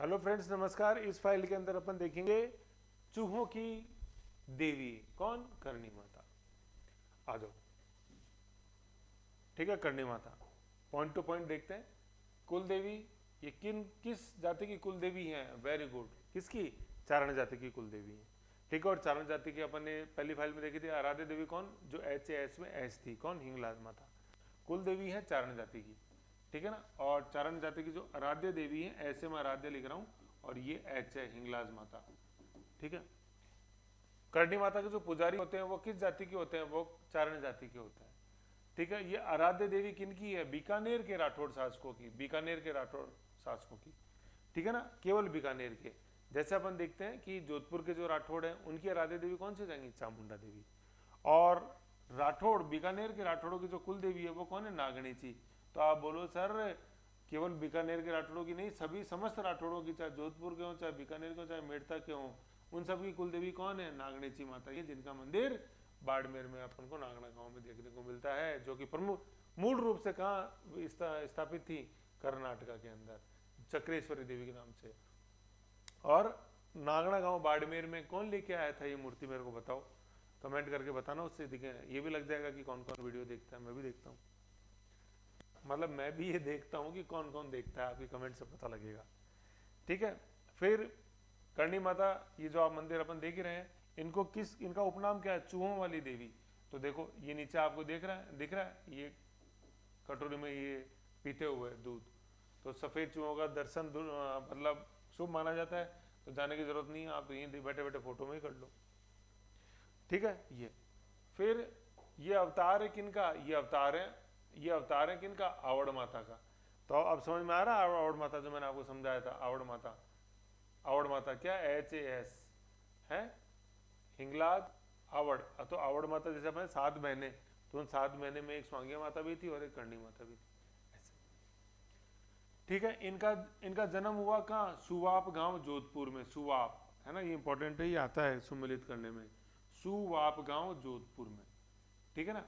Hello friends, नमस्कार। इस file के अंदर अपन देखेंगे चूहों की देवी कौन? करणी माता। आ जाओ। ठीक है, Karni Mata point two point देखते हैं। कुल देवी ये किस जाति की कुल देवी है? वेरी गुड, किसकी? चारण जाति की कुल देवी है। ठीक है, और चारण जाति की अपन ने पहली फाइल में देखी थी आराध्य देवी कौन? जो एच में एच थी, कौन? हिंगलाज माता। कुल देवी है चारण जाति की, ठीक है ना। और चारण जाति की जो आराध्य देवी है, ऐसे मैं आराध्य लिख रहा हूं, और ये एच है, हिंगलाज माता। ठीक है। करणी माता के जो पुजारी होते हैं वो किस जाति के होते हैं? वो चारण जाति के होते हैं। ठीक है। ये आराध्य देवी किनकी है? बीकानेर के राठौड़ शासकों की, बीकानेर के राठौड़ शासकों की। ठीक है ना, केवल बीकानेर के। जैसे अपन देखते हैं कि जोधपुर के जो राठौड़ हैं उनकी आराध्य देवी कौन सी जाएंगी? चामुंडा देवी। और राठौड़, बीकानेर के राठौड़ों की जो कुल देवी है वो कौन है? नागणेची। तो आप बोलो सर, केवल बीकानेर के राठौड़ों की नहीं, सभी समस्त राठौड़ों की, चाहे जोधपुर के हो, चाहे बीकानेर के हो, चाहे मेड़ता के हो, उन सब की कुल देवी कौन है? नागणेची माता। ये जिनका मंदिर बाड़मेर में अपन को नागड़ा गांव में देखने को मिलता है, जो कि प्रमुख मूल रूप से कहाँ स्थापित थी? कर्नाटका के अंदर, चक्रेश्वरी देवी के नाम से। और नागड़ा गांव बाड़मेर में कौन लेके आया था ये मूर्ति? मेरे को बताओ, कमेंट करके बताना। उससे दिखे ये भी लग जाएगा कि कौन कौन वीडियो देखता है। मैं भी देखता हूँ, मतलब मैं भी ये देखता हूँ कि कौन कौन देखता है, आपकी कमेंट से पता लगेगा। ठीक है। फिर करणी माता, ये जो आप मंदिर अपन देख रहे हैं, इनका उपनाम क्या है? चूहों वाली देवी। तो देखो ये नीचे आपको दिख रहा है, ये कटोरी में ये पीते हुए दूध, तो सफेद चूहों का दर्शन मतलब शुभ माना जाता है। तो जाने की जरूरत नहीं है, आप यहीं बैठे बैठे फोटो में ही कर लो। ठीक है। ये फिर ये अवतार है किनका? ये अवतार है किनका? आवड़ माता का। तो अब समझ में आ रहा है आवड़ माता, जो मैंने आपको समझाया था। आवड़ माता, आवड़ माता क्या? HAS है, हिंगलाज आवड़। तो आवड़ माता जैसे अपने 7 बहने, तो उन 7 बहने में एक स्वांगिया माता भी थी और एक करणी माता भी थी, ऐसे। ठीक है। इनका इनका जन्म हुआ कहाँ? सुवाप गांव, जोधपुर में। सुवाप है ना, ये इंपॉर्टेंट है, ये आता है सुमिलित करने में। सुवाप गांव, जोधपुर में। ठीक है ना,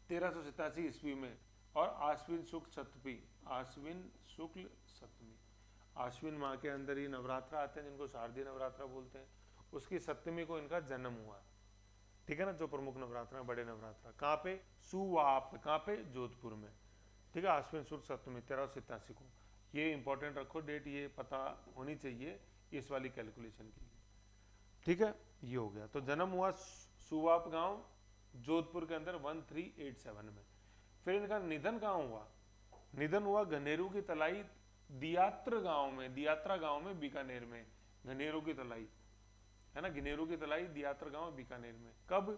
1387 ईस्वी में। और आश्विन शुक्ल सप्तमी, आश्विन शुक्ल सप्तमी, आश्विन माह के अंदर ही नवरात्र आते हैं, जिनको शारदीय नवरात्र बोलते हैं। उसकी सप्तमी को इनका जन्म हुआ। ठीक है ना, जो प्रमुख नवरात्र है, बड़े नवरात्र कहाँ पे? सुवाप, कहाँ पे? जोधपुर में। ठीक है, आश्विन शुक्ल सप्तमी 1387 को। ये इंपॉर्टेंट रखो डेट, ये पता होनी चाहिए इस वाली कैलकुलेशन की। ठीक है, ये हो गया। तो जन्म हुआ सुवाप गांव, जोधपुर के अंदर 1387 में। फिर इनका निधन कहाँ हुआ? निधन हुआ घनेरू की तलाई, दियात्र गांव में, दियात्रा गांव में, बीकानेर में। घनेरू की तलाई है ना, घनेरू की तलाई, दियात्र गांव, बीकानेर में। कब?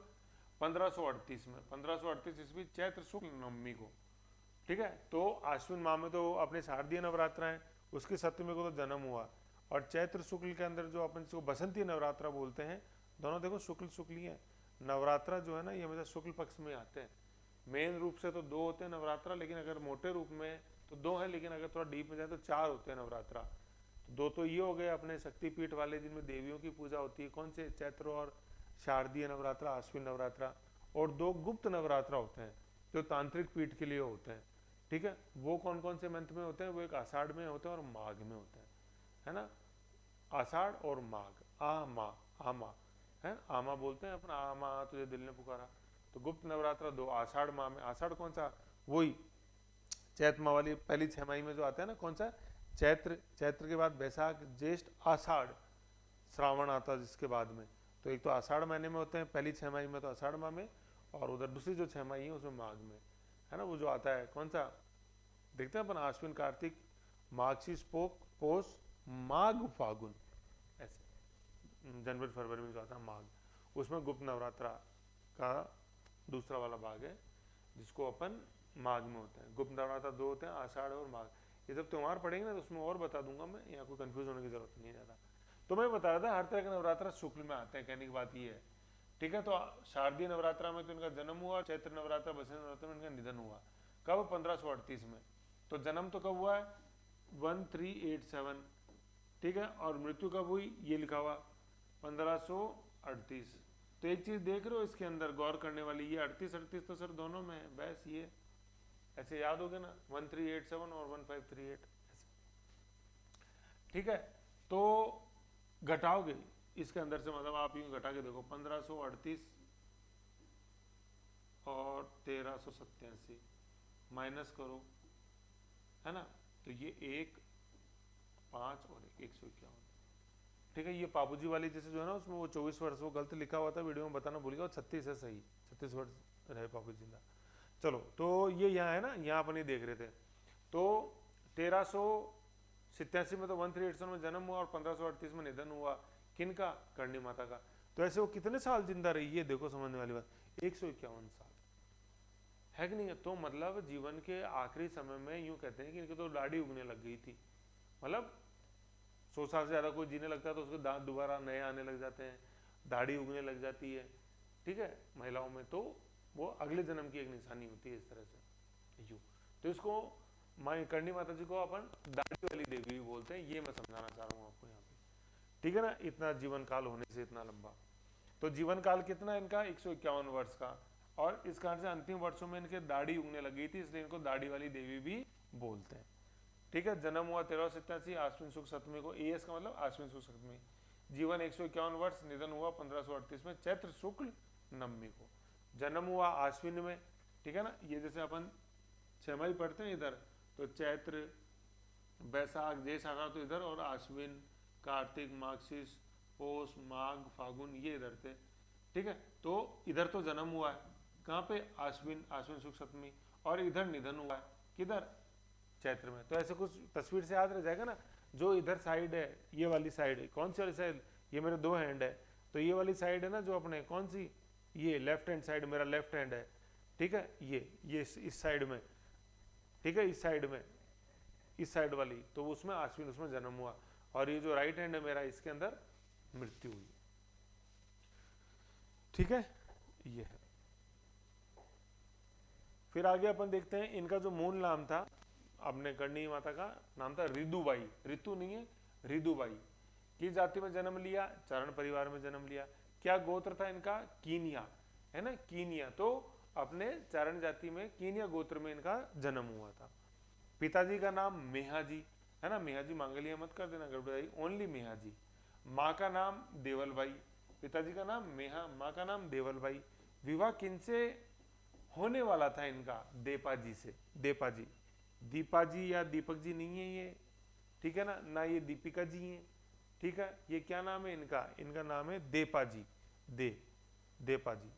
1538 में, 1538 ईस्वी चैत्र शुक्ल नवमी को। ठीक है। तो आश्विन माह में तो अपने शारदीय नवरात्र हैं, उसकी सप्तमी को तो जन्म हुआ। और चैत्र शुक्ल के अंदर जो अपन इसको बसंती नवरात्र बोलते हैं, दोनों देखो शुक्ल शुक्ल ही है। नवरात्र जो है ना, ये हमेशा शुक्ल पक्ष में आते हैं। मेन रूप से तो 2 होते हैं नवरात्र, लेकिन अगर मोटे रूप में तो 2 है, लेकिन अगर थोड़ा डीप में जाए तो 4 होते हैं नवरात्रा। तो 2 तो ये हो गए अपने शक्तिपीठ वाले, जिनमें देवियों की पूजा होती है, कौन से? चैत्र और शारदीय नवरात्रा, आश्विन नवरात्रा। और 2 गुप्त नवरात्रा होते हैं, जो तांत्रिक पीठ के लिए होते हैं। ठीक है, वो कौन कौन से मंथ में होते हैं? वो एक आषाढ़ में होते हैं और माघ में होते हैं, है ना। आषाढ़ और माघ, आमा, आमा है, आमा बोलते हैं अपन, आमा तुझे दिल ने पुकारा। तो गुप्त नवरात्र 2 आषाढ़ माह में। आषाढ़ कौन सा? वही चैत्र माह वाली पहली 6 में जो आता है ना, कौन सा? चैत्र। चैत्र के बाद बैसाख, ज्येष्ठ, आषाढ़, श्रावण आता है जिसके बाद में। तो एक तो आषाढ़ महीने में होते हैं, पहली 6 में तो आषाढ़ माह में, और उधर दूसरी जो 6 है उसमें माघ में, है ना। वो जो आता है कौन सा? देखते हैं अपन, आश्विन, कार्तिक, माघशीष, पोष, माघ, फागुन, ऐसे। जनवरी फरवरी में जो आता है माघ, उसमें गुप्त नवरात्रा का दूसरा वाला भाग है, जिसको अपन माघ में होता है। गुप्त नवरात्र 2 होते हैं, आषाढ़ और माघ। ये जब त्योहार पढ़ेंगे ना तो उसमें और बता दूंगा मैं, यहाँ कोई कंफ्यूज होने की जरूरत नहीं है ज़्यादा। तो मैं बता रहा था, हर तरह के नवरात्र शुक्ल में आते हैं, कहने की बात ये है। ठीक है। तो शारदीय नवरात्रा में तो इनका जन्म हुआ, चैत्र नवरात्र, बसंत नवरात्र में इनका निधन हुआ। कब? 1538 में। तो जन्म तो कब हुआ है? 1387। ठीक है। और मृत्यु कब हुई? ये लिखा हुआ 1538। तो एक चीज देख रहे हो इसके अंदर गौर करने वाली, ये 38 तो सर दोनों में है, बस ये ऐसे याद हो गया ना, 1387 और 1538 ऐसे। ठीक है, तो घटाओगे इसके अंदर से, मतलब आप यूं घटा के देखो 1538 और 1387 माइनस करो, है ना, तो ये 1 5 और 151। ठीक है, ये पापूजी वाली जैसे जो है ना उसमें वो 24 वर्ष वो गलत लिखा हुआ था, वीडियो में बताना भूल गया, 36 है सही, 36 वर्ष रहे पापूजी जिंदा। चलो, तो ये यहाँ है ना, यहाँ अपन ये देख रहे थे, तो 1387 में तो 1387 में जन्म हुआ और 1538 में निधन हुआ, किनका? करणी माता का। तो ऐसे वो कितने साल जिंदा रही, ये देखो समझने वाली बात, 151 साल, है कि नहीं? तो मतलब जीवन के आखिरी समय में यूं कहते हैं कि इनकी तो दाढ़ी उगने लग गई थी, मतलब 100 साल से ज्यादा कोई जीने लगता है तो उसके दांत दोबारा नए आने लग जाते हैं, दाढ़ी उगने लग जाती है, ठीक है, महिलाओं में, तो वो अगले जन्म की एक निशानी होती है इस तरह से यूं। तो इसको करणी माता जी को अपन दाढ़ी वाली देवी भी बोलते हैं, ये मैं समझाना चाह रहा हूँ आपको यहाँ पे, ठीक है ना, इतना जीवन काल होने से इतना लंबा। तो जीवन काल कितना इनका? 151 वर्ष का, और इस कारण से अंतिम वर्षों में इनके दाढ़ी उगने लगी थी, इसलिए इनको दाढ़ी वाली देवी भी बोलते हैं, ठीक है। जन्म हुआ 1387 आश्विन शुक्ल सप्तमी को, एएस का मतलब आश्विन शुक्ल सप्तमी, जीवन 151 वर्ष, निधन हुआ 1538 में चैत्र शुक्ल नवमी को, जन्म हुआ आश्विन में, ठीक है ना, ये जैसे अपन छमाही पढ़ते हैं इधर, तो चैत्र बैसाख जेठ आषाढ़ तो इधर, और आश्विन कार्तिक माघशीष पौष माघ फागुन ये इधर थे, ठीक है। तो इधर तो जन्म हुआ है कहाँ पे? आश्विन, आश्विन शुक्ल सप्तमी, और इधर निधन हुआ है किधर? चैत्र में। तो ऐसे कुछ तस्वीर से याद रह जाएगा ना, जो इधर साइड है, ये वाली साइड है, कौन सी वाली साइड? ये मेरे 2 हैंड है, तो ये वाली साइड है ना जो अपने, कौन सी? ये लेफ्ट हैंड साइड, मेरा लेफ्ट हैंड है, ठीक है, ये इस साइड में, ठीक है, इस साइड में, इस साइड वाली, तो उसमें आश्विन, उसमें जन्म हुआ, और ये जो राइट हैंड है मेरा, इसके अंदर मृत्यु हुई, ठीक है, ये है। फिर आगे अपन देखते हैं इनका जो मूल नाम था, अपने करणी माता का नाम था रिदुबाई, ऋतु नहीं है, रिदुबाई। किस जाति में जन्म लिया? चारण परिवार में जन्म लिया। क्या गोत्र था इनका? कीनिया, है ना, कीनिया। तो अपने चारण जाति में कीनिया गोत्र में इनका जन्म हुआ था। पिताजी का नाम मेहाजी, है ना, मेहाजी मांगलिया मत कर देना गड़बड़ाई, ओनली मेहाजी। माँ का नाम देवलबाई, पिताजी का नाम मेहा, माँ का नाम देवलबाई। विवाह किनसे होने वाला था इनका? देपाजी से, देपाजी, दीपाजी या दीपक जी नहीं है ये, ठीक है ना, ना ये दीपिका जी हैं, ठीक है। ये क्या नाम है इनका? इनका नाम है देपाजी, देपाजी,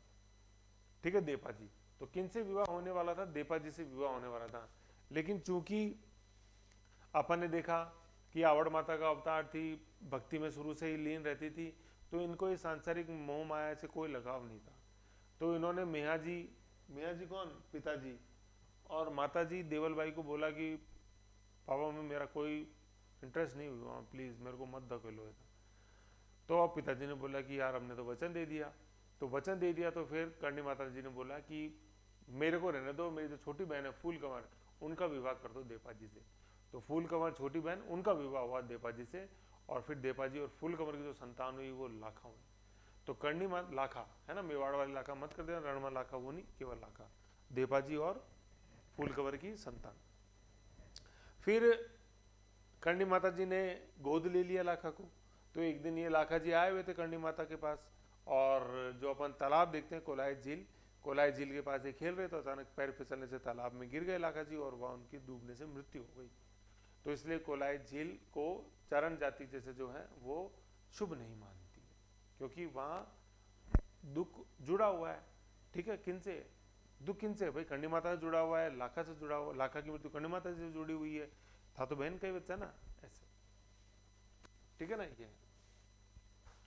ठीक है, देपाजी। तो किनसे विवाह होने वाला था? देपाजी से विवाह होने वाला था। लेकिन चूंकि अपन ने देखा कि आवड़ माता का अवतार थी, भक्ति में शुरू से ही लीन रहती थी, तो इनको इस सांसारिक मोह माया से कोई लगाव नहीं था। तो इन्होंने मेहाजी, मेहाजी कौन? पिताजी, और माताजी देवलबाई को बोला कि पापा में मेरा कोई इंटरेस्ट नहीं हुआ, प्लीज़ मेरे को मत धकेलो ऐसा। तो अब पिताजी ने बोला कि यार हमने तो वचन दे दिया, तो वचन दे दिया, तो फिर करणी माता जी ने बोला कि मेरे को रहने दो, मेरी जो छोटी बहन है फूल कंवर, उनका विवाह कर दो देपाजी से। तो फूल कंवर छोटी बहन, उनका विवाह हुआ देपाजी से, और फिर देपाजी और फूल कंवर की जो संतान हुई वो लाखा हुई। तो करणी माता लाखा, है ना, मेवाड़ वाली लाखा मत कर देना, रणमा लाखा वो नहीं, केवल लाखा, देपाजी और फूल कंवर की संतान। फिर करणी माता जी ने गोद ले लिया लाखा को। तो एक दिन ये लाखा जी आए हुए थे करणी माता के पास, और जो अपन तालाब देखते हैं कोलाई झील, कोलाई झील के पास ये खेल रहे, तो अचानक पैर फिसलने से तालाब में गिर गए लाखा जी, और वह उनकी डूबने से मृत्यु हो गई। तो इसलिए कोलाई झील को चरण जाति जैसे जो है वो शुभ नहीं मानती, क्योंकि वहां दुख जुड़ा हुआ है, ठीक है। किनसे दुख? किनसे भाई? करणी माता से जुड़ा हुआ है, लाखा से जुड़ा हुआ, लाखा की मृत्यु करणी माता से जुड़ी हुई है, था तो बहन का ही बच्चा ना, ऐसे, ठीक है ना। ये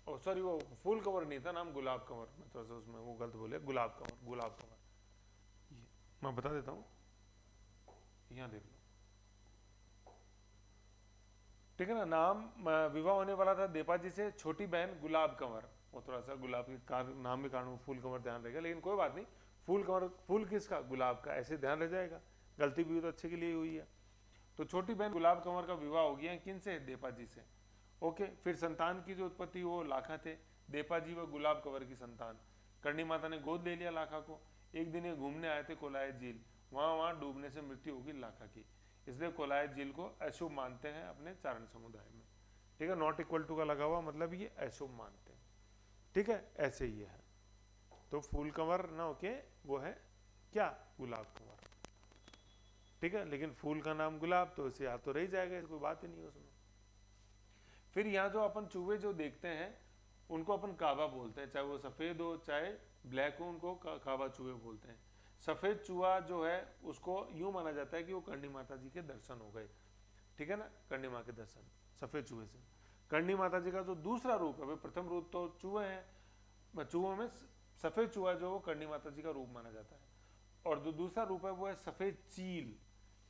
ओ सॉरी, वो फूल कंवर नहीं था, नाम गुलाब कंवर, मैं थोड़ा सा उसमें वो गलत बोले, गुलाब कंवर, गुलाब कंवर, ये मैं बता देता हूँ, यहाँ देख लो, ठीक है ना। नाम विवाह होने वाला था देपाजी से, छोटी बहन गुलाब कंवर, वो थोड़ा सा गुलाब के नाम के कारण फूल कंवर ध्यान रहेगा, लेकिन कोई बात नहीं, फूल कंवर, फूल किसका? गुलाब का, ऐसे ध्यान रह जाएगा, गलती भी तो अच्छे के लिए हुई है। तो छोटी बहन गुलाब कंवर का विवाह हो गया, किन से? देपाजी से, ओके। फिर संतान की जो उत्पत्ति वो लाखा थे, देपाजी व गुलाब कंवर की संतान। करणी माता ने गोद ले लिया लाखा को। एक दिन ये घूमने आए थे कोलाय झील, वहां डूबने से मृत्यु होगी लाखा की, इसलिए कोलाय झील को अशुभ मानते हैं अपने चारण समुदाय में। ठीक है, नॉट इक्वल टू का लगा हुआ मतलब ये अशुभ मानते हैं, ठीक है, ऐसे ही है। तो फूल कंवर ना होके वो है क्या, गुलाब कंवर, ठीक है, लेकिन फूल का नाम गुलाब तो इसे याद तो रह जाएगा, कोई बात ही नहीं है उसमें। फिर यहाँ जो अपन चूहे जो देखते हैं उनको अपन काबा बोलते हैं, चाहे वो सफेद हो चाहे ब्लैक हो, उनको काबा चूहे बोलते हैं। सफेद चूहा जो है उसको यूं माना जाता है कि वो करणी माता जी के दर्शन हो गए, ठीक है ना, करणी माँ के दर्शन सफेद चूहे से। करणी माता जी का जो दूसरा रूप है, भाई प्रथम रूप तो चूहे हैं, चूहों में सफेद चूहा जो वो करणी माता जी का रूप माना जाता है, और जो दूसरा रूप है वो है सफेद चील।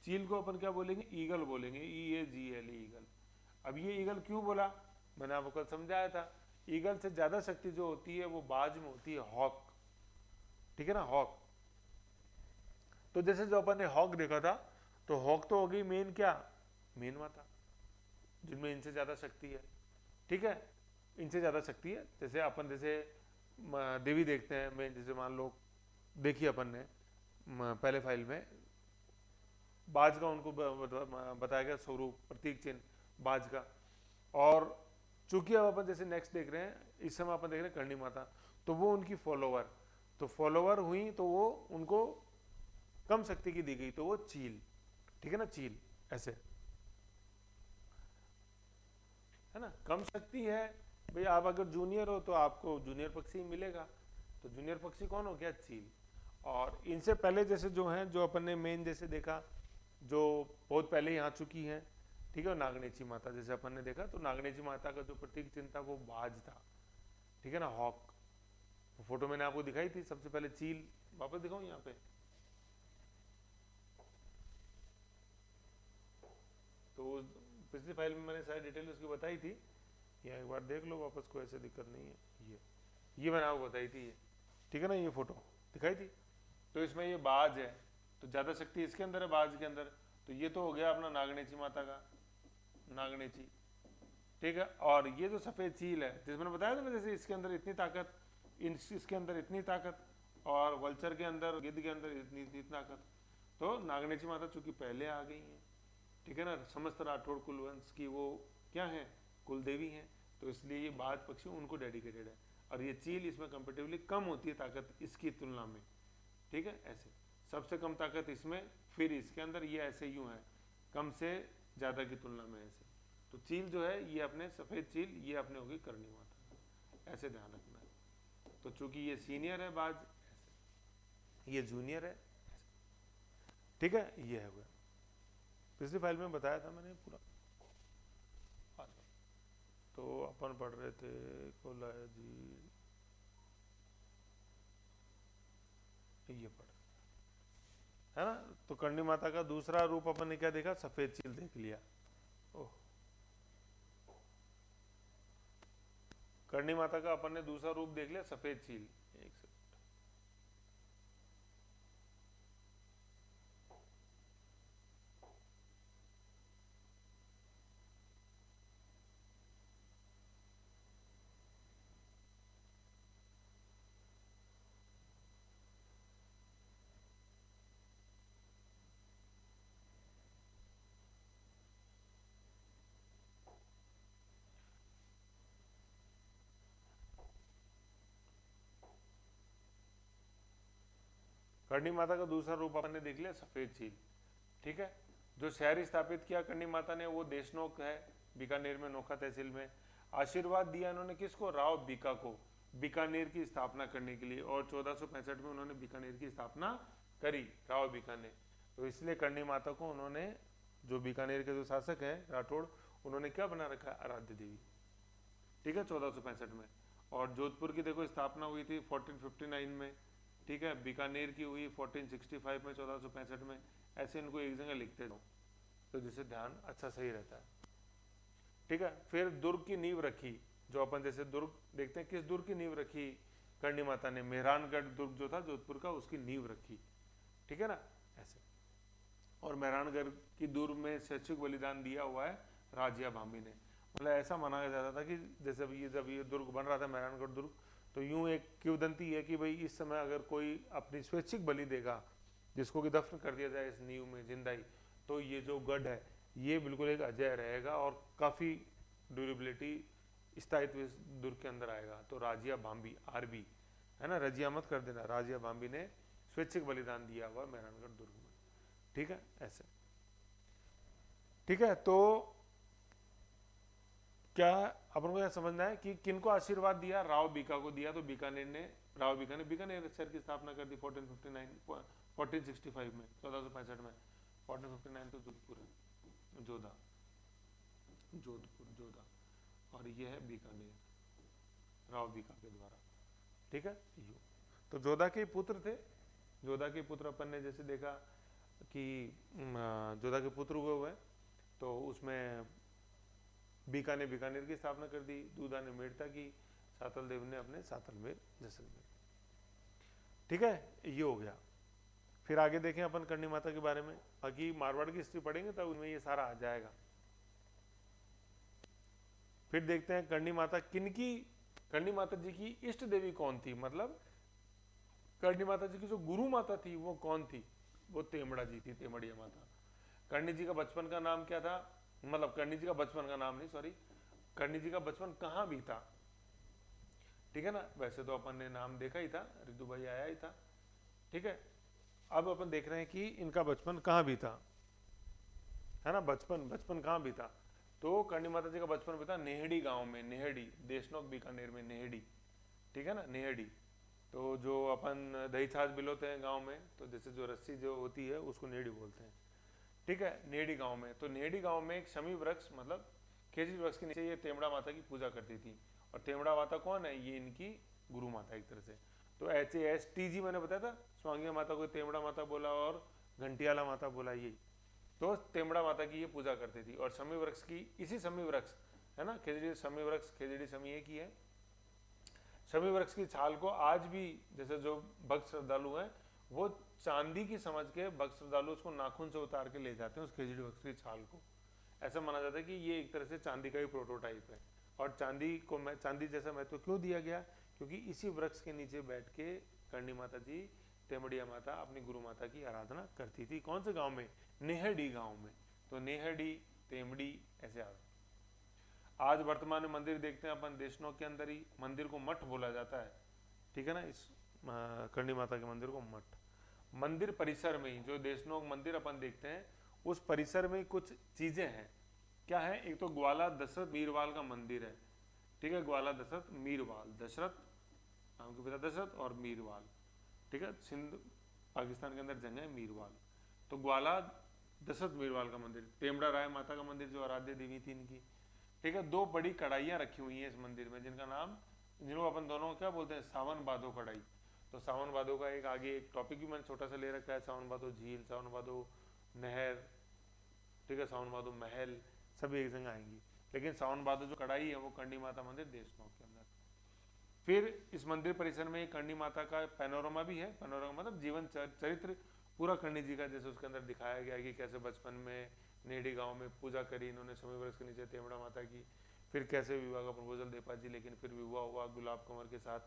चील को अपन क्या बोलेंगे, ईगल बोलेंगे, EAGL, ईगल। अब ये ईगल क्यों बोला, मैंने आपको कल समझाया था, ईगल से ज्यादा शक्ति जो होती है वो बाज में होती है, हॉक, ठीक है ना, हॉक। तो जैसे जो अपन ने हॉक देखा था, तो हॉक तो हो गई मेन क्या, मेन माता, जिनमें इनसे ज्यादा शक्ति है, ठीक है, इनसे ज्यादा शक्ति है। जैसे अपन जैसे देवी देखते हैं, मैं जैसे मान लो देखी अपन ने पहले फाइल में बाज का उनको बताया गया स्वरूप, प्रतीक चिन्ह बाज का। और चूंकि अब अपन जैसे नेक्स्ट देख रहे हैं, इस समय अपन देख रहे हैं करणी माता, तो वो उनकी फॉलोवर, तो फॉलोवर हुई तो वो उनको कम शक्ति की दी गई, तो वो चील, ठीक है ना, चील ऐसे है ना, कम शक्ति है। भाई आप अगर जूनियर हो तो आपको जूनियर पक्षी मिलेगा, तो जूनियर पक्षी कौन हो गया, चील। और इनसे पहले जैसे जो हैं, जो अपन ने मेन जैसे देखा, जो बहुत पहले यहाँ चुकी हैं, ठीक है, नागनेची माता जैसे अपन ने देखा, तो नागनेची माता का जो प्रतीक चिन्ह था वो बाज था, ठीक है ना, हॉक। फोटो मैंने आपको दिखाई थी सबसे पहले, चील वापस दिखाऊं यहाँ पे, तो पिछली फाइल में मैंने सारी डिटेल उसकी बताई थी, यहाँ एक बार देख लो वापस, कोई ऐसे दिक्कत नहीं है। ये मैंने आपको बताई थी, ये ठीक है ना, ये फोटो दिखाई थी। तो इसमें ये बाज है, तो ज्यादा शक्ति इसके अंदर है, बाज के अंदर। तो ये तो हो गया अपना नागनेची माता का, नागनेची, ठीक है। और ये जो सफेद चील है, जिसमें मैंने बताया था ना, जैसे इसके अंदर इतनी ताकत, इसके अंदर इतनी ताकत, और वल्चर के अंदर, गिद्ध के अंदर इतनी इतनी ताकत, तो नागनेची माता चूंकि पहले आ गई है, ठीक है ना, समस्त राठौड़ कुलवंश की वो क्या है, कुल देवी हैं, तो इसलिए ये बाज पक्षी उनको डेडिकेटेड है। और ये चील इसमें कंपेटिवली कम होती है ताकत इसकी तुलना में, ठीक है, ऐसे सबसे कम ताकत इसमें, फिर इसके अंदर ये ऐसे यूं है, कम से ज्यादा की तुलना में ऐसे। तो चील जो है ये अपने सफेद चील, ये अपने होगी करणी माता, ऐसे ध्यान रखना है। तो चूंकि ये सीनियर है बाज, ऐसे ये जूनियर है, ठीक है, ये है वो। पिछली फाइल में बताया था मैंने पूरा। तो अपन पढ़ रहे थे कोलाया जी, ये पढ़ है ना। तो करणी माता का दूसरा रूप अपन ने क्या देखा, सफेद चील देख लिया। ओह, करणी माता का अपन ने दूसरा रूप देख लिया, सफेद चील। एक सेकंड, करणी माता का दूसरा रूप अपन ने देख लिया, सफेद चील, ठीक है। जो शहर स्थापित किया करणी माता ने वो देशनोक है, बीकानेर में, नोखा तहसील में। आशीर्वाद दिया इन्होंने किसको, राव बीका को, बीकानेर की स्थापना करने के लिए। और 1465 में उन्होंने बीकानेर की स्थापना करी, राव बीका ने। तो इसलिए करणी माता को उन्होंने, जो बीकानेर के जो शासक है राठौड़, उन्होंने क्या बना रखा है, आराध्य देवी, ठीक है, 1465 में। और जोधपुर की देखो स्थापना हुई थी 1459 में, ठीक है। बीकानेर की हुई 1465 में, 1465 में। ऐसे इनको एक जगह लिखते जाओ तो जिससे ध्यान अच्छा सही रहता है, ठीक है। फिर दुर्ग की नींव रखी, जो अपन जैसे दुर्ग देखते हैं, किस दुर्ग की नींव रखी, करणी माता ने मेहरानगढ़ दुर्ग जो था जोधपुर का, उसकी नींव रखी, ठीक है ना, ऐसे। और मेहरानगढ़ की दुर्ग में स्वैच्छिक बलिदान दिया हुआ है राजिया भामी ने। मतलब ऐसा माना जाता था कि जैसे जब ये दुर्ग बन रहा था, मेहरानगढ़ दुर्ग, तो यूं एक किंवदंती है कि भाई इस समय अगर कोई अपनी स्वैच्छिक बलि देगा, जिसको कि दफन कर दिया जाए इस नींव में जिंदा ही, तो ये जो गढ़ है ये बिल्कुल एक अजय रहेगा और काफी ड्यूरेबिलिटी, स्थायित्व इस दुर्ग के अंदर आएगा। तो राजिया भांबी, आरबी है ना, रजिया मत कर देना, राजिया भांबी ने स्वैच्छिक बलिदान दिया हुआ मेहरानगढ़ दुर्ग में। ठीक है, ऐसे। ठीक है, तो क्या अपन को यह समझना है कि किनको आशीर्वाद दिया? राव बीका को दिया। तो बीकानेर ने, राव बीका ने बीकानेर शहर की स्थापना कर दी 1465 में, 1465 में। 1459 तो जोधपुर है, जोधा, जोधपुर, जोधा, और ये है बीकानेर, राव बीका के द्वारा। ठीक है, तो जोधा के पुत्र थे। जोधा के पुत्र अपन ने जैसे देखा कि जोधा के पुत्र हुए, तो उसमें बीका ने बीकानेर की स्थापना कर दी, दूधा ने मेड़ता की, सातल देव ने अपने सातलमेर, जैसलमेर। ठीक है, ये हो गया। फिर आगे देखें अपन करणी माता के बारे में। बाकी मारवाड़ की हिस्ट्री पढ़ेंगे तब उनमें ये सारा आ जाएगा। फिर देखते हैं करणी माता किनकी, करणी माता जी की इष्ट देवी कौन थी, मतलब करणी माता जी की जो गुरु माता थी वो कौन थी? वो तेमड़ा जी थी, तेमड़िया माता। करणी जी का बचपन का नाम क्या था? मतलब करणी जी का बचपन का नाम नहीं, सॉरी, करणी जी का बचपन कहाँ भी था? ठीक है ना, वैसे तो अपन ने नाम देखा ही था, रितु भाई आया ही था। ठीक है, अब अपन देख रहे हैं कि इनका बचपन कहाँ भी था, है ना, बचपन कहाँ भी था? तो करणी माता जी का बचपन भी था नेहड़ी गांव में, नेहड़ी, देशनोक बीकानेर में नेहड़ी। ठीक है ना, नेहड़ी। तो जो अपन दही छाछ बिलोते हैं गांव में, तो जैसे जो रस्सी जो होती है उसको नेहड़ी बोलते हैं। ठीक है, नेहड़ी गांव में, तो नेहड़ी गांव में एक शमी वृक्ष, मतलब खेजड़ी वृक्ष के नीचे ये तेमड़ा माता की पूजा करती थी। और तेमड़ा माता कौन है? ये इनकी गुरु माता एक तरह से। तो HASTG मैंने बताया था, स्वांगिया माता को तेमड़ा माता बोला और घंटियाला माता बोला, यही तो तेमड़ा माता की ये पूजा करती थी। और शमी वृक्ष की, इसी शमी वृक्ष है ना, खेजड़ी शमी वृक्ष, खेजड़ी शमी एक ही है। शमी वृक्ष की छाल को आज भी, जैसे जो भक्त श्रद्धालु हैं वो चांदी की समझ के भक्त श्रद्धालु उसको नाखून से उतार के ले जाते हैं उस खेजड़ी वृक्ष की छाल को। ऐसा माना जाता है कि ये एक तरह से चांदी का ही प्रोटोटाइप है। और चांदी को, चांदी जैसा महत्व क्यों दिया गया? क्योंकि इसी वृक्ष के नीचे बैठ के करणी माता जी, तेमड़िया माता अपनी गुरु माता की आराधना करती थी। कौन से गांव में? नेहड़ी गांव में। तो नेहड़ी, तेमड़ी, ऐसे आज वर्तमान में मंदिर देखते हैं अपन देशनोक के अंदर ही, मंदिर को मठ बोला जाता है। ठीक है ना, इस करणी माता के मंदिर को मठ। मंदिर परिसर में ही जो देशनोक मंदिर अपन देखते हैं, उस परिसर में कुछ चीजें हैं। क्या है? एक तो ग्वाला दशरथ मीरवाल का मंदिर है। ठीक है, ग्वाला दशरथ मीरवाल, दशरथ नाम के पिता दशरथ और मीरवाल। ठीक है, सिंध पाकिस्तान के अंदर जगह है मीरवाल। तो ग्वाला दशरथ मीरवाल का मंदिर, तेमड़ा राय माता का मंदिर जो आराध्य देवी थी इनकी। ठीक है, दो बड़ी कढ़ाइयाँ रखी हुई हैं इस मंदिर में, जिनका नाम, जिनको अपन दोनों क्या बोलते हैं? सावन बादो कढ़ाई। तो सावन बादो का एक आगे एक टॉपिक भी मैंने छोटा सा ले रखा है, सावन बादो झील, सावन बादो नहर, ठीक है, सावन बादो महल, सभी एक जगह आएंगी। लेकिन सावन बादो जो कढ़ाई है वो करणी माता मंदिर देशनोक के अंदर। फिर इस मंदिर परिसर में करणी माता का पैनोरमा भी है। पैनोरमा मतलब जीवन चरित्र पूरा करणी जी का, जैसे उसके अंदर दिखाया गया कि कैसे बचपन में नेहड़ी गांव में पूजा करी इन्होंने शमी वृक्ष के नीचे तेमड़ा माता की, फिर कैसे विवाह का प्रपोजल देपा जी, लेकिन फिर विवाह हुआ गुलाब कंवर के साथ।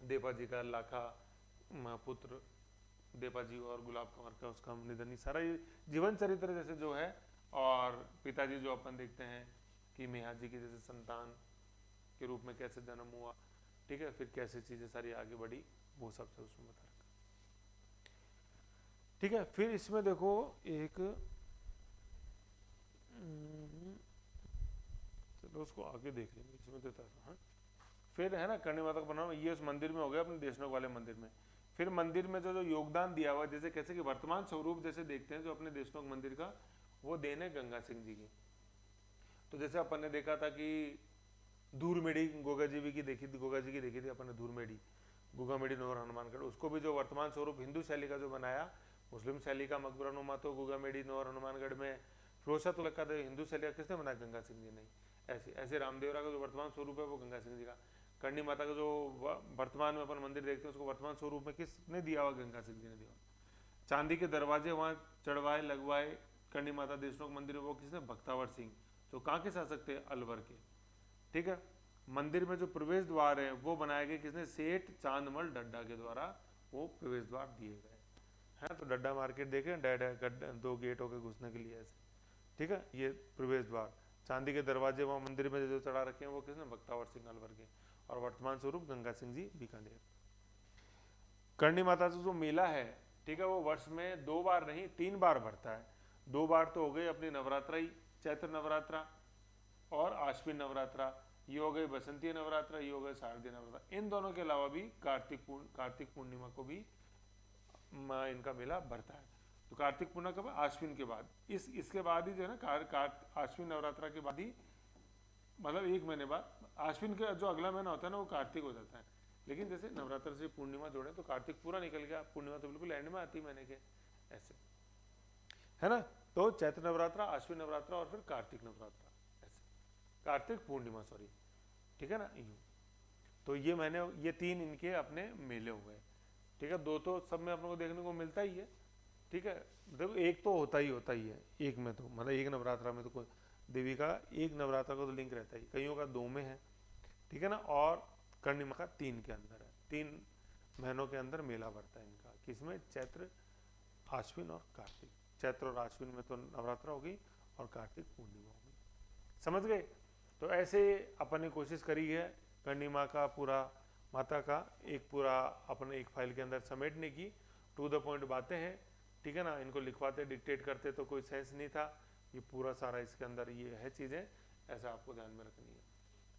देपा जी का लाखा पुत्र देपा जी और गुलाब कंवर का उसका निधन, सारा ये जीवन चरित्र जैसे जो है। और पिताजी जो अपन देखते हैं कि मेहा जी की जैसे संतान के रूप में कैसे जन्म हुआ। ठीक है, फिर कैसे चीजें सारी आगे बढ़ी, वो सब से उसमें बता रखा। ठीक है, फिर इसमें देखो एक, चलो उसको आगे देख लेंगे, इसमें देता था। हाँ, फिर है ना करणी माता का बनाना, ये उस मंदिर में हो गया अपने देशनोक वाले मंदिर में। फिर मंदिर में जो जो योगदान दिया हुआ, जैसे कैसे कि वर्तमान स्वरूप जैसे देखते हैं जो अपने देशनोक मंदिर का, वो देन है गंगा सिंह जी की। तो जैसे अपन ने देखा था कि धूरमेड़ी गोगा जी की देखी थी, गोगा जी की देखी थी अपन ने धूरमेड़ी, गुगामेड़ी नोर हनुमानगढ़, उसको भी जो वर्तमान स्वरूप हिंदू शैली का जो बनाया, मुस्लिम शैली का मकबरा नुमा तो गुगामेड़ी नोर हनुमानगढ़ में, फिरोजा तुगलक का हिंदू शैली का किसने बनाया? गंगा सिंह जी ने। ऐसे ऐसे रामदेवरा का जो वर्तमान स्वरूप है वो गंगा सिंह जी का। करणी माता का जो वर्तमान में अपन मंदिर देखते हैं उसको वर्तमान स्वरूप में किसने दिया हुआ? गंगा सिंह जी ने दिया। चांदी के दरवाजे वहां चढ़वाए लगवाए करणी माता देशनोक मंदिर में, वो किसने? भक्तावर सिंह, जो कहाँ के शासक थे? अलवर के। ठीक है, मंदिर में जो प्रवेश द्वार है वो बनाए गए किसने? सेठ चांदमल डड्डा के द्वारा वो प्रवेश द्वार दिए गए हैं। तो डड्डा मार्केट देखें, दो गेट होकर घुसने के लिए ऐसे। ठीक है, ये प्रवेश द्वार चांदी के दरवाजे वहाँ मंदिर में जो चढ़ा रखे हैं वो किसने, बख्तावर सिंह अलवर के, और वर्तमान स्वरूप गंगा सिंह जी बीकानेर। करणी माता का जो मेला है, ठीक है, वो वर्ष में 2 बार नहीं 3 बार भरता है। 2 बार तो हो गई अपनी नवरात्रा ही, चैत्र नवरात्रा और आश्विन नवरात्रा, ये हो गए बसंती नवरात्रा, ये हो गए शारदीय नवरात्रा। इन दोनों के अलावा भी कार्तिक पूर्णिमा को भी इनका मेला भरता है। तो कार्तिक पूर्णिमा कब, आश्विन के बाद, इसके बाद ही जो है ना आश्विन नवरात्रा के बाद ही, मतलब 1 महीने बाद आश्विन का जो अगला महीना होता है ना वो कार्तिक हो जाता है। लेकिन जैसे नवरात्र से पूर्णिमा जोड़े तो कार्तिक पूरा निकल गया, पूर्णिमा तो बिल्कुल एंड में आती महीने के, ऐसे है ना। तो चैत्र नवरात्रा, आश्विन नवरात्रा और फिर कार्तिक नवरात्रा, ऐसे कार्तिक पूर्णिमा सॉरी, ठीक है ना, यूं। तो ये मैंने ये 3 इनके अपने मेले हुए, ठीक है। 2 तो सब में अपने को देखने को मिलता ही है, ठीक है। देखो एक तो होता ही है, एक में तो मतलब एक नवरात्रा में तो कोई देवी का एक नवरात्रा का तो लिंक रहता ही, कईयों का 2 में है, ठीक है ना। और कर्णिमा का 3 के अंदर है, 3 महीनों के अंदर मेला भरता है इनका, किसमें, चैत्र, आश्विन और कार्तिक। चैत्र और आश्विन में तो नवरात्रा होगी और कार्तिक पूर्णिमा होगी, समझ गए। तो ऐसे अपन ने कोशिश करी है कर्णिमा का पूरा, माता का एक पूरा अपने एक फाइल के अंदर समेटने की। टू द पॉइंट बातें हैं, ठीक है ना। इनको लिखवाते डिक्टेट करते तो कोई सेंस नहीं था, ये पूरा सारा इसके अंदर ये है चीज़ें, ऐसा आपको ध्यान में रखनी है,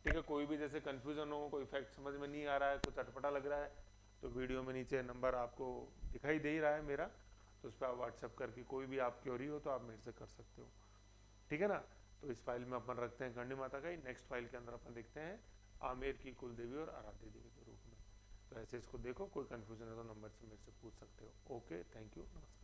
ठीक है। कोई भी जैसे कन्फ्यूजन हो, कोई फैक्ट समझ में नहीं आ रहा है, कुछ अटपटा लग रहा है, तो वीडियो में नीचे नंबर आपको दिखाई दे ही रहा है मेरा, तो उस पर आप व्हाट्सअप करके कोई भी आप क्योरी हो तो आप मेरे से कर सकते हो, ठीक है ना। तो इस फाइल में अपन रखते हैं कर्णी माता का ही, नेक्स्ट फाइल के अंदर अपन देखते हैं आमेर की कुल देवी और आराध्य देवी के रूप में। तो ऐसे इसको देखो, कोई कंफ्यूजन है तो नंबर से मेरे से पूछ सकते हो। ओके, थैंक यू, नमस्कार।